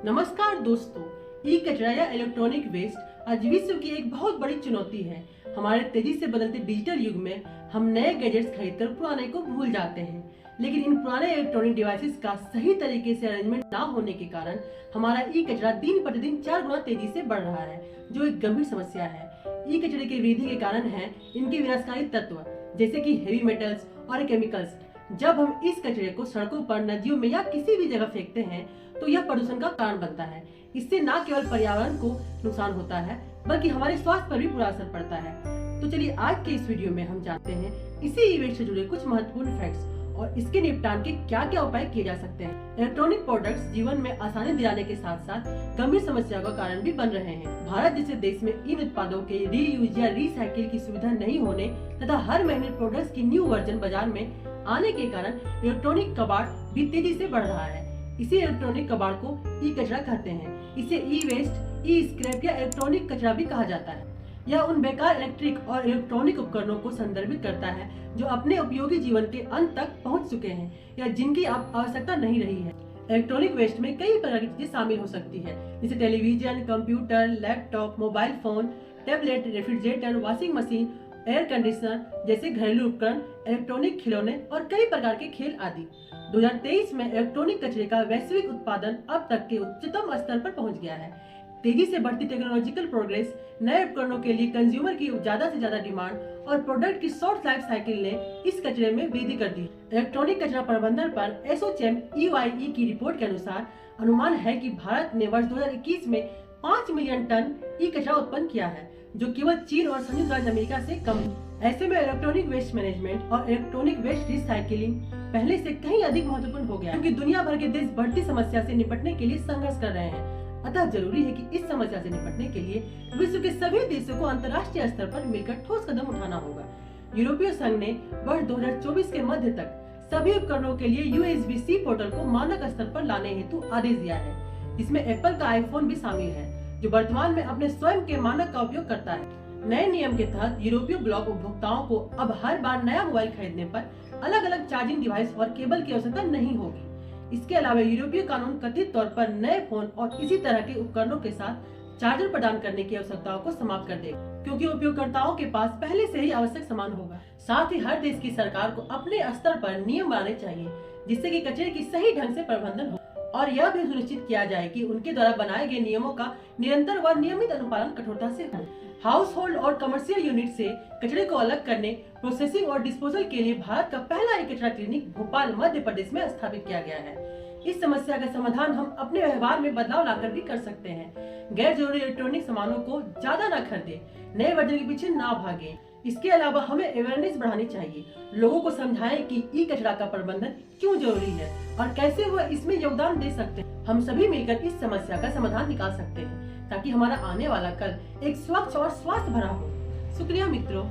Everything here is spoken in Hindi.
नमस्कार दोस्तों, ई कचरा या इलेक्ट्रॉनिक वेस्ट आज विश्व की एक बहुत बड़ी चुनौती है। हमारे तेजी से बदलते डिजिटल युग में हम नए गैजेट्स खरीदकर पुराने को भूल जाते हैं, लेकिन इन पुराने इलेक्ट्रॉनिक डिवाइसेस का सही तरीके से अरेंजमेंट ना होने के कारण हमारा ई कचरा दिन प्रतिदिन 4 गुना तेजी से बढ़ रहा है, जो एक गंभीर समस्या है। ई कचरे की वृद्धि के कारण है इनके विनाशकारी तत्व जैसे कि हेवी मेटल्स और केमिकल्स। जब हम इस कचरे को सड़कों पर, नदियों में या किसी भी जगह फेंकते हैं तो यह प्रदूषण का कारण बनता है। इससे न केवल पर्यावरण को नुकसान होता है बल्कि हमारे स्वास्थ्य पर भी बुरा असर पड़ता है। तो चलिए आज के इस वीडियो में हम जानते हैं इसी ई वेस्ट से जुड़े कुछ महत्वपूर्ण फैक्ट्स और इसके निपटान के क्या क्या उपाय किए जा सकते हैं। इलेक्ट्रॉनिक प्रोडक्ट्स जीवन में आसानी दिलाने के साथ साथ गंभीर समस्या का कारण भी बन रहे हैं। भारत जैसे देश में इन उत्पादों के रीयूज या रिसाइकिल की सुविधा नहीं होने तथा हर महीने प्रोडक्ट्स की न्यू वर्जन बाजार में आने के कारण इलेक्ट्रॉनिक कबाड़ भी तेजी से बढ़ रहा है। इसी इलेक्ट्रॉनिक कबाड़ को ई कचरा कहते हैं। इसे ई वेस्ट, ई स्क्रैप या इलेक्ट्रॉनिक कचरा भी कहा जाता है। यह उन बेकार इलेक्ट्रिक और इलेक्ट्रॉनिक उपकरणों को संदर्भित करता है जो अपने उपयोगी जीवन के अंत तक पहुंच चुके हैं या जिनकी अब आवश्यकता नहीं रही है। इलेक्ट्रॉनिक वेस्ट में कई प्रकार की चीजें शामिल हो सकती है, जैसे television, computer, laptop, mobile phone, tablet, refrigerator, washing machine, air conditioner जैसे घरेलू उपकरण, इलेक्ट्रॉनिक खिलौने और कई प्रकार के खेल आदि। 2023 में इलेक्ट्रॉनिक कचरे का वैश्विक उत्पादन अब तक के उच्चतम स्तर पर पहुंच गया है। तेजी से बढ़ती टेक्नोलॉजिकल प्रोग्रेस, नए उपकरणों के लिए कंज्यूमर की ज्यादा से ज्यादा डिमांड और प्रोडक्ट की शॉर्ट लाइफ साइकिल ने इस कचरे में वृद्धि कर दी। इलेक्ट्रॉनिक कचरा प्रबंधन पर एसोचैम EYE की रिपोर्ट के अनुसार अनुमान है कि भारत ने वर्ष 2021 में 5 मिलियन टन ई कचरा उत्पन्न किया है, जो केवल चीन और संयुक्त राज्य अमेरिका से कम है। ऐसे में इलेक्ट्रॉनिक वेस्ट मैनेजमेंट और इलेक्ट्रॉनिक वेस्ट रिसाइकिलिंग पहले से कहीं अधिक महत्वपूर्ण हो गया है, क्योंकि दुनिया भर के देश बढ़ती समस्या से निपटने के लिए संघर्ष कर रहे हैं। अतः जरूरी है कि इस समस्या से निपटने के लिए विश्व के सभी देशों को अंतर्राष्ट्रीय स्तर पर मिलकर ठोस कदम उठाना होगा। यूरोपीय संघ ने वर्ष 2024 के मध्य तक सभी उपकरणों के लिए USB-C पोर्टल को मानक स्तर पर लाने हेतु आदेश दिया है, जिसमें एप्पल का आईफोन भी शामिल है, जो वर्तमान में अपने स्वयं के मानक का उपयोग करता है। नए नियम के तहत यूरोपीय ब्लॉक उपभोक्ताओं को अब हर बार नया मोबाइल खरीदने पर अलग अलग चार्जिंग डिवाइस और केबल की आवश्यकता नहीं होगी। इसके अलावा यूरोपीय कानून कथित तौर पर नए फोन और इसी तरह के उपकरणों के साथ चार्जर प्रदान करने की आवश्यकताओं को समाप्त कर देगा, क्योंकि उपयोगकर्ताओं के पास पहले से ही आवश्यक सामान होगा। साथ ही हर देश की सरकार को अपने स्तर पर नियम बनाने चाहिए जिससे कि कचरे की सही ढंग से प्रबंधन हो और यह भी सुनिश्चित किया जाए कि उनके द्वारा बनाए गए नियमों का निरंतर व नियमित अनुपालन कठोरता से हो। हाउस होल्ड और कमर्शियल यूनिट से कचरे को अलग करने, प्रोसेसिंग और डिस्पोजल के लिए भारत का पहला ई कचरा क्लिनिक भोपाल, मध्य प्रदेश में स्थापित किया गया है। इस समस्या का समाधान हम अपने व्यवहार में बदलाव लाकर भी कर सकते हैं। गैर जरूरी इलेक्ट्रॉनिक सामानों को ज्यादा न खरीदें, नए वर्जन के पीछे ना भागें। इसके अलावा हमें अवेयरनेस बढ़ानी चाहिए, लोगों को समझाएं कि ई कचरा का प्रबंधन क्यों जरूरी है और कैसे वह इसमें योगदान दे सकते हैं। हम सभी मिलकर इस समस्या का समाधान निकाल सकते हैं ताकि हमारा आने वाला कल एक स्वच्छ और स्वास्थ्य भरा हो। शुक्रिया मित्रों।